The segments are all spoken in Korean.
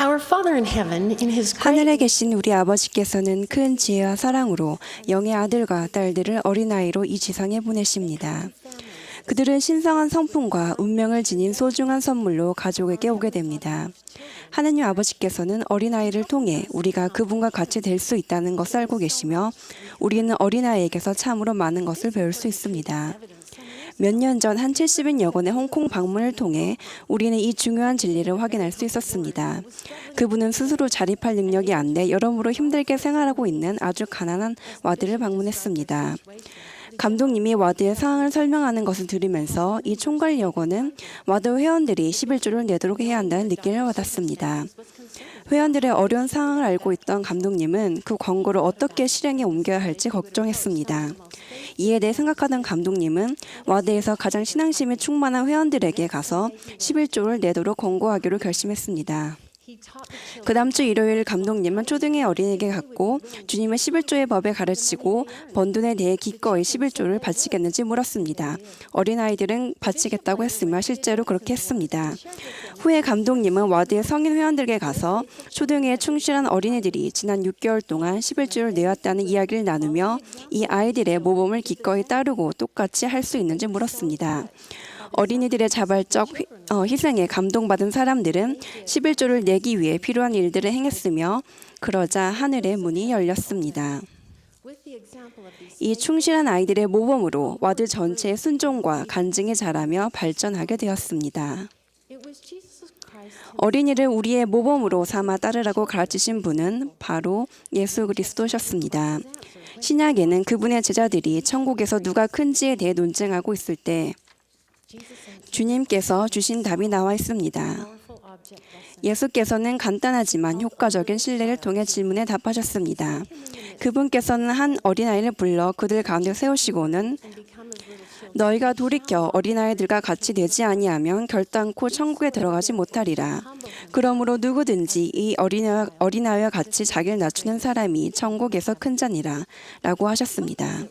Our Father in heaven, in His 하늘에 great 계신 우리 아버지께서는 큰 지혜와 사랑으로 영의 아들과 딸들을 어린아이로 이 지상에 보내십니다. 그들은 신성한 성품과 운명을 지닌 소중한 선물로 가족에게 오게 됩니다. 하느님 아버지께서는 어린아이를 통해 우리가 그분과 같이 될 수 있다는 것을 알고 계시며 우리는 어린아이에게서 참으로 많은 것을 배울 수 있습니다. 몇 년 전 한 70인 여건의 홍콩 방문을 통해 우리는 이 중요한 진리를 확인할 수 있었습니다. 그분은 스스로 자립할 능력이 안 돼 여러모로 힘들게 생활하고 있는 아주 가난한 와드를 방문했습니다. 감독님이 와드의 상황을 설명하는 것을 들으면서 이 총괄 여건은 와드 회원들이 11조를 내도록 해야 한다는 느낌을 받았습니다. 회원들의 어려운 상황을 알고 있던 감독님은 그 권고를 어떻게 실행에 옮겨야 할지 걱정했습니다. 이에 대해 생각하던 감독님은 와드에서 가장 신앙심이 충만한 회원들에게 가서 11조를 내도록 권고하기로 결심했습니다. 그 다음 주 일요일 감독님은 초등의 어린이에게 갔고 주님의 11조의 법을 가르치고 번 돈에 대해 기꺼이 11조를 바치겠는지 물었습니다. 어린아이들은 바치겠다고 했으며 실제로 그렇게 했습니다. 후에 감독님은 와드의 성인 회원들에게 가서 초등에 충실한 어린이들이 지난 6개월 동안 11조를 내왔다는 이야기를 나누며 이 아이들의 모범을 기꺼이 따르고 똑같이 할 수 있는지 물었습니다. 어린이들의 자발적 희생에 감동받은 사람들은 11조를 내기 위해 필요한 일들을 행했으며 그러자 하늘의 문이 열렸습니다. 이 충실한 아이들의 모범으로 와드 전체의 순종과 간증이 자라며 발전하게 되었습니다. 어린이를 우리의 모범으로 삼아 따르라고 가르치신 분은 바로 예수 그리스도셨습니다. 신약에는 그분의 제자들이 천국에서 누가 큰지에 대해 논쟁하고 있을 때 주님께서 주신 답이 나와 있습니다. 예수께서는 간단하지만 효과적인 신뢰를 통해 질문에 답하셨습니다. 그분께서는 한 어린아이를 불러 그들 가운데 세우시고는 너희가 돌이켜 어린아이들과 같이 되지 아니하면 결단코 천국에 들어가지 못하리라. 그러므로 누구든지 이 어린아이와 같이 자기를 낮추는 사람이 천국에서 큰 자니라 라고 하셨습니다.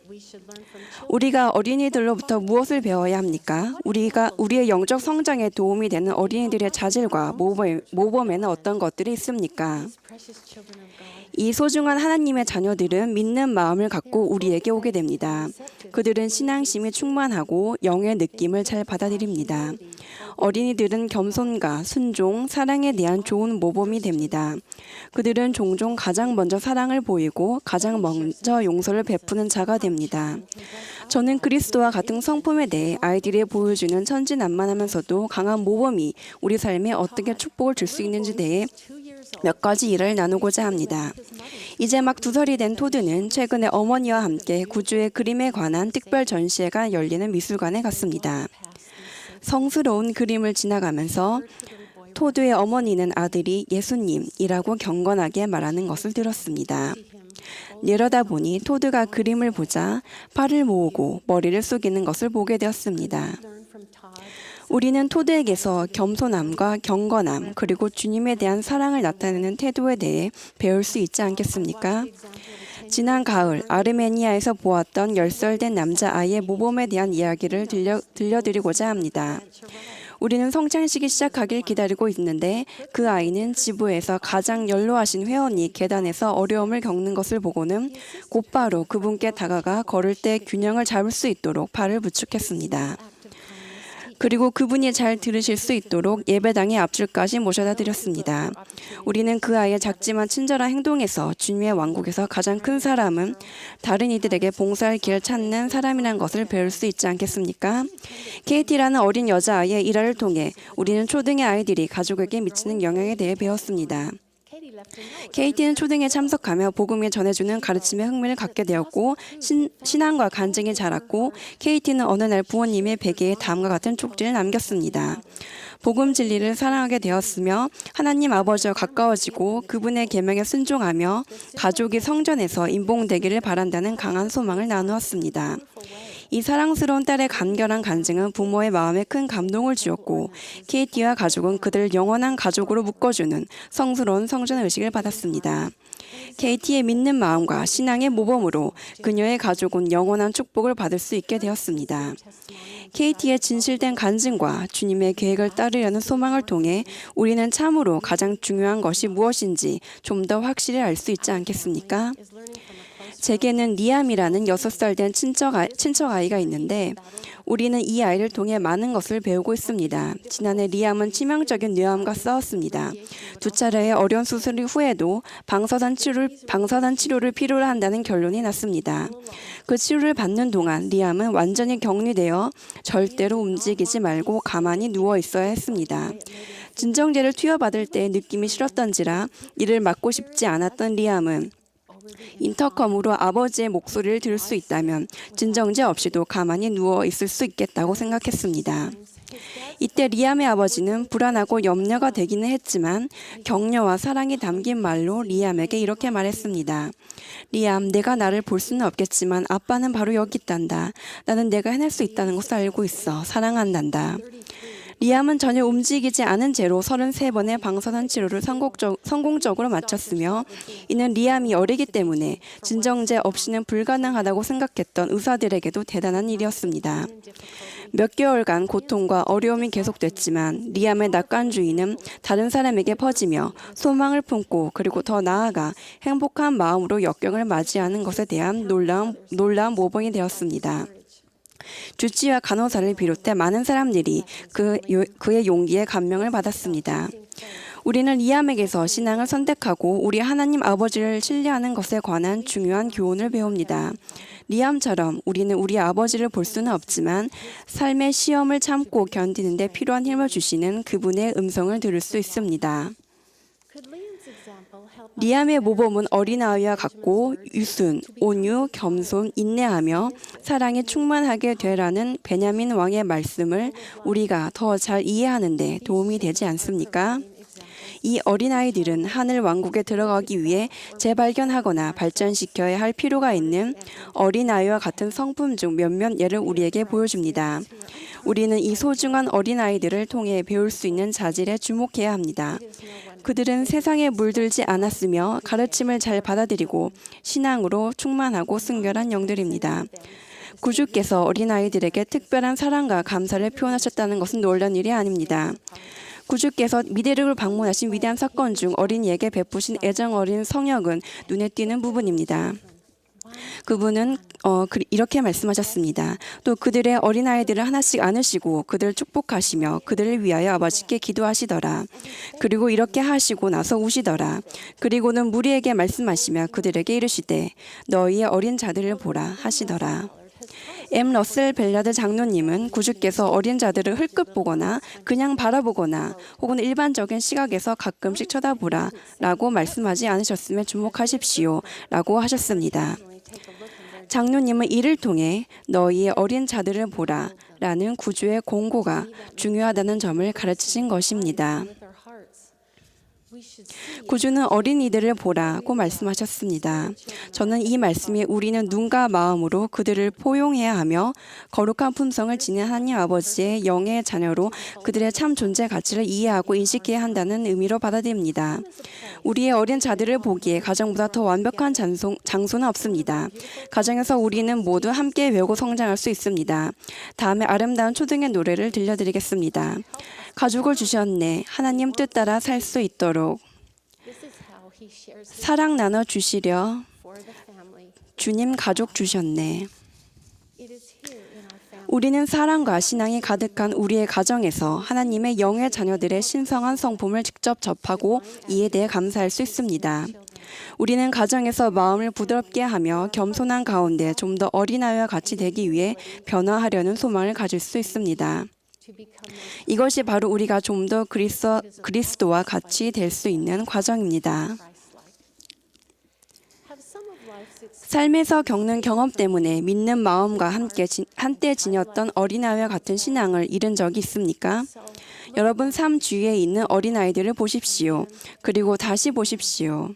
우리가 어린이들로부터 무엇을 배워야 합니까? 우리의 영적 성장에 도움이 되는 어린이들의 자질과 모범에는 어떤 것들이 있습니까? 이 소중한 하나님의 자녀들은 믿는 마음을 갖고 우리에게 오게 됩니다. 그들은 신앙심이 충만하고 영의 느낌을 잘 받아들입니다. 어린이들은 겸손과 순종, 사랑에 대한 좋은 모범이 됩니다. 그들은 종종 가장 먼저 사랑을 보이고 가장 먼저 용서를 베푸는 자가 됩니다. 저는 그리스도와 같은 성품에 대해 아이들이 보여주는 천진난만하면서도 강한 모범이 우리 삶에 어떻게 축복을 줄 수 있는지 대해 몇 가지 일을 나누고자 합니다. 이제 막 2살이 된 토드는 최근에 어머니와 함께 구주의 그림에 관한 특별 전시회가 열리는 미술관에 갔습니다. 성스러운 그림을 지나가면서 토드의 어머니는 아들이 예수님이라고 경건하게 말하는 것을 들었습니다. 내려다보니 토드가 그림을 보자 팔을 모으고 머리를 숙이는 것을 보게 되었습니다. 우리는 토드에게서 겸손함과 경건함 그리고 주님에 대한 사랑을 나타내는 태도에 대해 배울 수 있지 않겠습니까? 지난 가을 아르메니아에서 보았던 10살 된 남자아이의 모범에 대한 이야기를 들려드리고자 합니다. 우리는 성찬식이 시작하길 기다리고 있는데 그 아이는 지부에서 가장 연로하신 회원이 계단에서 어려움을 겪는 것을 보고는 곧바로 그분께 다가가 걸을 때 균형을 잡을 수 있도록 발을 부축했습니다. 그리고 그분이 잘 들으실 수 있도록 예배당의 앞줄까지 모셔다 드렸습니다. 우리는 그 아이의 작지만 친절한 행동에서 주님의 왕국에서 가장 큰 사람은 다른 이들에게 봉사할 길을 찾는 사람이라는 것을 배울 수 있지 않겠습니까? KT라는 어린 여자아이의 일화를 통해 우리는 초등의 아이들이 가족에게 미치는 영향에 대해 배웠습니다. KT는 초등에 참석하며 복음을 전해주는 가르침에 흥미를 갖게 되었고 신앙과 간증이 자랐고 KT는 어느 날 부모님의 베개에 다음과 같은 쪽지를 남겼습니다. 복음 진리를 사랑하게 되었으며 하나님 아버지와 가까워지고 그분의 계명에 순종하며 가족이 성전에서 인봉되기를 바란다는 강한 소망을 나누었습니다. 이 사랑스러운 딸의 간결한 간증은 부모의 마음에 큰 감동을 주었고 케이티와 가족은 그들을 영원한 가족으로 묶어주는 성스러운 성전 의식을 받았습니다. 케이티의 믿는 마음과 신앙의 모범으로 그녀의 가족은 영원한 축복을 받을 수 있게 되었습니다. 케이티의 진실된 간증과 주님의 계획을 따르려는 소망을 통해 우리는 참으로 가장 중요한 것이 무엇인지 좀 더 확실히 알 수 있지 않겠습니까? 제게는 리암이라는 6살 된 친척아이가 있는데 우리는 이 아이를 통해 많은 것을 배우고 있습니다. 지난해 리암은 치명적인 뇌암과 싸웠습니다. 2차례의 어려운 수술 후에도 방사선 치료를 필요로 한다는 결론이 났습니다. 그 치료를 받는 동안 리암은 완전히 격리되어 절대로 움직이지 말고 가만히 누워 있어야 했습니다. 진정제를 투여받을 때 느낌이 싫었던지라 이를 맡고 싶지 않았던 리암은 인터컴으로 아버지의 목소리를 들을 수 있다면 진정제 없이도 가만히 누워 있을 수 있겠다고 생각했습니다. 이때 리암의 아버지는 불안하고 염려가 되기는 했지만 격려와 사랑이 담긴 말로 리암에게 이렇게 말했습니다. 리암, 내가 나를 볼 수는 없겠지만 아빠는 바로 여기 있단다. 나는 내가 해낼 수 있다는 것을 알고 있어. 사랑한단다. 리암은 전혀 움직이지 않은 채로 33번의 방사선 치료를 성공적으로 마쳤으며 이는 리암이 어리기 때문에 진정제 없이는 불가능하다고 생각했던 의사들에게도 대단한 일이었습니다. 몇 개월간 고통과 어려움이 계속됐지만 리암의 낙관주의는 다른 사람에게 퍼지며 소망을 품고 그리고 더 나아가 행복한 마음으로 역경을 맞이하는 것에 대한 놀라운 모범이 되었습니다. 주치와 간호사를 비롯해 많은 사람들이 그의 용기에 감명을 받았습니다. 우리는 리암에게서 신앙을 선택하고 우리 하나님 아버지를 신뢰하는 것에 관한 중요한 교훈을 배웁니다. 리암처럼 우리는 우리 아버지를 볼 수는 없지만 삶의 시험을 참고 견디는 데 필요한 힘을 주시는 그분의 음성을 들을 수 있습니다. 리암의 모범은 어린아이와 같고 유순, 온유, 겸손, 인내하며 사랑에 충만하게 되라는 베냐민 왕의 말씀을 우리가 더 잘 이해하는 데 도움이 되지 않습니까? 이 어린아이들은 하늘 왕국에 들어가기 위해 재발견하거나 발전시켜야 할 필요가 있는 어린아이와 같은 성품 중 몇몇 예를 우리에게 보여줍니다. 우리는 이 소중한 어린아이들을 통해 배울 수 있는 자질에 주목해야 합니다. 그들은 세상에 물들지 않았으며 가르침을 잘 받아들이고 신앙으로 충만하고 순결한 영들입니다. 구주께서 어린아이들에게 특별한 사랑과 감사를 표현하셨다는 것은 놀라운 일이 아닙니다. 구주께서 미대륙을 방문하신 위대한 사건 중 어린이에게 베푸신 애정 어린 성역은 눈에 띄는 부분입니다. 그분은 이렇게 말씀하셨습니다. 또 그들의 어린아이들을 하나씩 안으시고 그들을 축복하시며 그들을 위하여 아버지께 기도하시더라. 그리고 이렇게 하시고 나서 우시더라. 그리고는 무리에게 말씀하시며 그들에게 이르시되 너희의 어린 자들을 보라 하시더라. M. 러셀 벨라드 장로님은 구주께서 어린 자들을 흘끗 보거나 그냥 바라보거나 혹은 일반적인 시각에서 가끔씩 쳐다보라 라고 말씀하지 않으셨음에 주목하십시오 라고 하셨습니다. 장로님은 이를 통해 너희의 어린 자들을 보라 라는 구주의 공고가 중요하다는 점을 가르치신 것입니다. 구주는 어린이들을 보라고 말씀하셨습니다. 저는 이 말씀이 우리는 눈과 마음으로 그들을 포용해야 하며 거룩한 품성을 지닌 하나님 아버지의 영의 자녀로 그들의 참 존재 가치를 이해하고 인식해야 한다는 의미로 받아들입니다. 우리의 어린 자들을 보기에 가정보다 더 완벽한 장소는 없습니다. 가정에서 우리는 모두 함께 외우고 성장할 수 있습니다. 다음에 아름다운 초등의 노래를 들려드리겠습니다. 가족을 주셨네. 하나님 뜻 따라 살 수 있도록 사랑 나눠 주시려 주님 가족 주셨네. 우리는 사랑과 신앙이 가득한 우리의 가정에서 하나님의 영의 자녀들의 신성한 성품을 직접 접하고 이에 대해 감사할 수 있습니다. 우리는 가정에서 마음을 부드럽게 하며 겸손한 가운데 좀 더 어린아이와 같이 되기 위해 변화하려는 소망을 가질 수 있습니다. 이것이 바로 우리가 좀 더 그리스도와 같이 될 수 있는 과정입니다. 삶에서 겪는 경험 때문에 믿는 마음과 함께 한때 지녔던 어린아이와 같은 신앙을 잃은 적이 있습니까? 여러분 삶 주위에 있는 어린아이들을 보십시오. 그리고 다시 보십시오.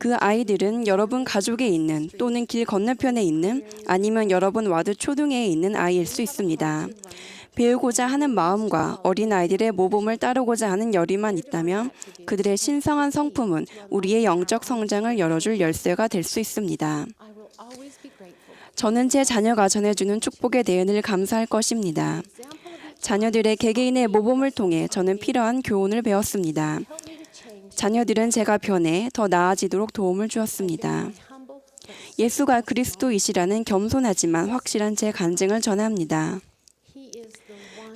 그 아이들은 여러분 가족에 있는 또는 길 건너편에 있는 아니면 여러분 와드 초등회에 있는 아이일 수 있습니다. 배우고자 하는 마음과 어린아이들의 모범을 따르고자 하는 열의만 있다면 그들의 신성한 성품은 우리의 영적 성장을 열어줄 열쇠가 될 수 있습니다. 저는 제 자녀가 전해주는 축복에 대해 늘 감사할 것입니다. 자녀들의 개개인의 모범을 통해 저는 필요한 교훈을 배웠습니다. 자녀들은 제가 변해 더 나아지도록 도움을 주었습니다. 예수가 그리스도이시라는 겸손하지만 확실한 제 간증을 전합니다.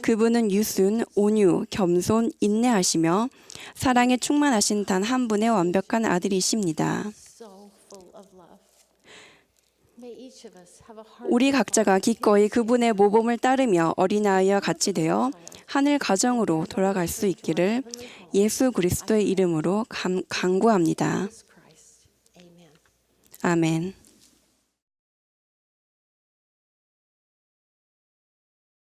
그분은 유순, 온유, 겸손, 인내하시며 사랑에 충만하신 단 한 분의 완벽한 아들이십니다. 우리 각자가 기꺼이 그분의 모범을 따르며 어린아이와 같이 되어 하늘 가정으로 돌아갈 수 있기를 예수 그리스도의 이름으로 간구합니다. 아멘.